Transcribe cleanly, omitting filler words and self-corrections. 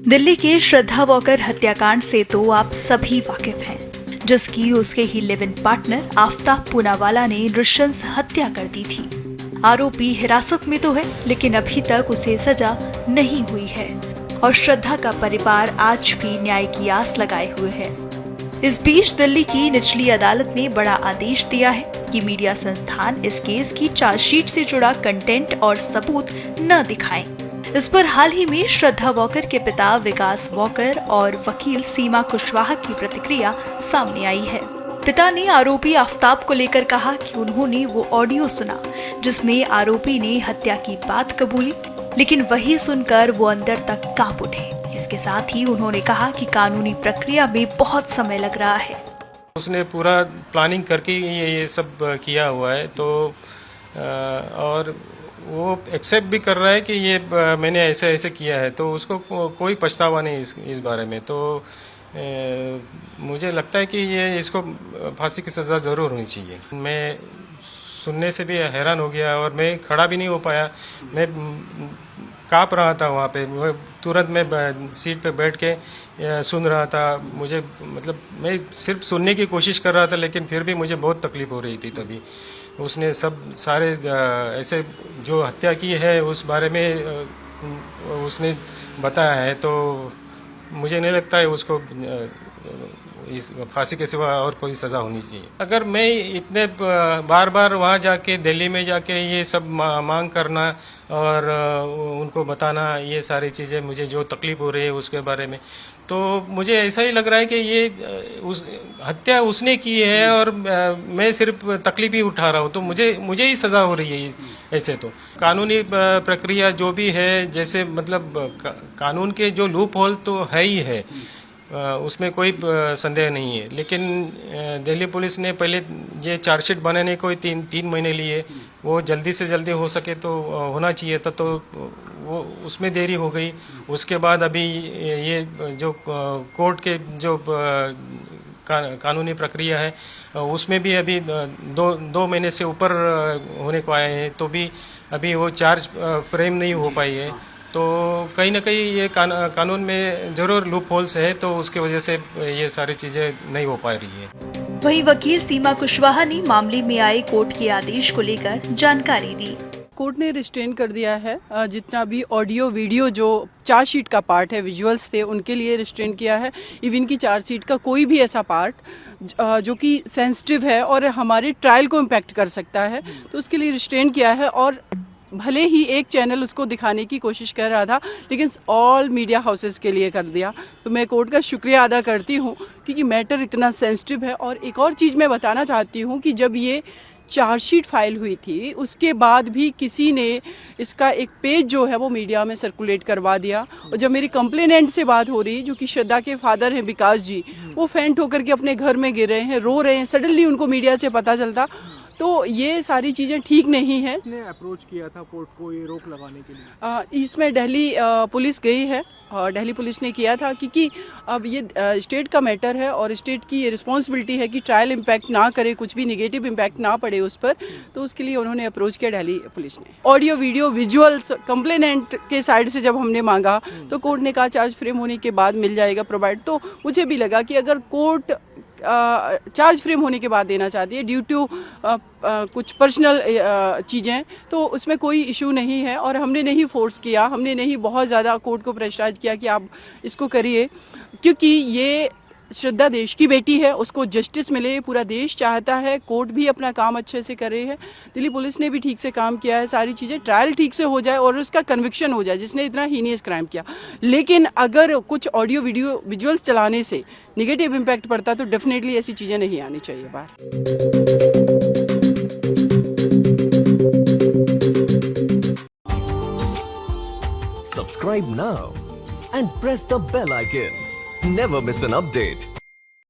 दिल्ली के श्रद्धा वॉकर हत्याकांड से तो आप सभी वाकिफ हैं, जिसकी उसके he live in partner Aftab Poonawalla ने नृशंस हत्या कर दी थी। आरोपी हिरासत में तो है, लेकिन अभी तक उसे सजा नहीं हुई है और श्रद्धा का परिवार आज भी न्याय की आस लगाए हुए है। इस बीच दिल्ली की निचली अदालत ने बड़ा आदेश दिया है कि मीडिया संस्थान इस केस की चार्जशीट से जुड़ा कंटेंट और सबूत न दिखाएं। इस पर हाल ही में श्रद्धा वॉकर के पिता विकास वॉकर और वकील सीमा कुशवाहा की प्रतिक्रिया सामने आई है। पिता ने आरोपी आफ्ताब को लेकर कहा कि उन्होंने वो ऑडियो सुना जिसमें आरोपी ने हत्या की बात कबूली, लेकिन वही सुनकर वो अंदर तक कांप उठे। इसके साथ ही उन्होंने कहा कि कानूनी प्रक्रिया में बहुत समय लग रहा है। उसने पूरा प्लानिंग करके ये सब किया हुआ है, तो और वो एक्सेप्ट भी कर रहा है कि ये मैंने ऐसे ऐसे किया है, तो उसको कोई पछतावा नहीं इस बारे में। तो मुझे लगता है कि ये इसको फांसी की सज़ा ज़रूर होनी चाहिए। मैं सुनने से भी हैरान हो गया और मैं खड़ा भी नहीं हो पाया, मैं काँप रहा था वहाँ पे। तुरंत मैं सीट पे बैठ के सुन रहा था। मुझे मतलब मैं सिर्फ सुनने की कोशिश कर रहा था, लेकिन फिर भी मुझे बहुत तकलीफ हो रही थी। तभी उसने सब सारे ऐसे जो हत्या की है उस बारे में उसने बताया है, तो मुझे नहीं लगता है उसको इस फांसी के सिवा और कोई सज़ा होनी चाहिए। अगर मैं इतने बार बार वहाँ जाके दिल्ली में जाके ये सब मांग करना और उनको बताना ये सारी चीज़ें, मुझे जो तकलीफ हो रही है उसके बारे में, तो मुझे ऐसा ही लग रहा है कि ये उस हत्या उसने की है और मैं सिर्फ तकलीफ ही उठा रहा हूँ, तो मुझे ही सज़ा हो रही है। ऐसे तो कानूनी प्रक्रिया जो भी है, जैसे मतलब कानून के जो लूप होल तो है ही है, उसमें कोई संदेह नहीं है। लेकिन दिल्ली पुलिस ने पहले ये चार्जशीट बनाने को तीन महीने लिए, वो जल्दी से जल्दी हो सके तो होना चाहिए था, तो वो उसमें देरी हो गई। उसके बाद अभी ये जो कोर्ट के जो कानूनी प्रक्रिया है उसमें भी अभी दो महीने से ऊपर होने को आए हैं, तो भी अभी वो चार्ज फ्रेम नहीं हो पाई है। तो कहीं ना कहीं ये कानून में जरूर लूप होल्स है, तो उसकी वजह से ये सारी चीजें नहीं हो पा रही है। वहीं वकील सीमा कुशवाहा ने मामले में आए कोर्ट के आदेश को लेकर जानकारी दी। कोर्ट ने रिस्ट्रेन कर दिया है, जितना भी ऑडियो वीडियो जो चार्जशीट का पार्ट है, विजुअल्स थे, उनके लिए रिस्ट्रेन किया है। इवन की चार्जशीट का कोई भी ऐसा पार्ट जो कि सेंसिटिव है और हमारे ट्रायल को इम्पैक्ट कर सकता है, तो उसके लिए रिस्ट्रेन किया है। और भले ही एक चैनल उसको दिखाने की कोशिश कर रहा था, लेकिन ऑल मीडिया हाउसेस के लिए कर दिया। तो मैं कोर्ट का शुक्रिया अदा करती हूँ, क्योंकि मैटर इतना सेंसिटिव है। और एक और चीज़ मैं बताना चाहती हूँ कि जब ये चार्जशीट फाइल हुई थी, उसके बाद भी किसी ने इसका एक पेज जो है वो मीडिया में सर्कुलेट करवा दिया। और जब मेरी कंप्लेनेंट से बात हो रही, जो कि श्रद्धा के फादर हैं विकास जी, वो फेंट होकर के अपने घर में गिर रहे हैं, रो रहे हैं, सडनली उनको मीडिया से पता चलता। तो ये सारी चीज़ें ठीक नहीं है। ने अप्रोच किया था कोर्ट को ये रोक लगाने के लिए? इसमें दिल्ली पुलिस गई है, और दिल्ली पुलिस ने किया था, क्योंकि अब ये स्टेट का मैटर है और स्टेट की ये रिस्पॉन्सिबिलिटी है कि ट्रायल इम्पैक्ट ना करे, कुछ भी निगेटिव इम्पैक्ट ना पड़े उस पर। तो उसके लिए उन्होंने अप्रोच किया दिल्ली पुलिस ने। ऑडियो वीडियो विजुअल्स कंप्लेनेंट के साइड से जब हमने मांगा, तो कोर्ट ने कहा चार्ज फ्रेम होने के बाद मिल जाएगा प्रोवाइड। तो मुझे भी लगा कि अगर कोर्ट चार्ज फ्रेम होने के बाद देना चाहती है ड्यू टू कुछ पर्सनल चीज़ें, तो उसमें कोई इशू नहीं है। और हमने नहीं फोर्स किया, हमने नहीं बहुत ज़्यादा कोर्ट को प्रेशराइज किया कि आप इसको करिए, क्योंकि ये श्रद्धा देश की बेटी है, उसको जस्टिस मिले, पूरा देश चाहता है। कोर्ट भी अपना काम अच्छे से कर रही है, दिल्ली पुलिस ने भी ठीक से काम किया है। सारी चीज़ें ट्रायल ठीक से हो जाए और उसका कन्विक्शन हो जाए जिसने इतना हीनियस क्राइम किया। लेकिन अगर कुछ ऑडियो वीडियो विजुअल्स चलाने से निगेटिव इम्पैक्ट पड़ता, तो डेफिनेटली ऐसी चीज़ें नहीं आनी चाहिए बाहर। Subscribe now and press the bell icon. Never miss an update.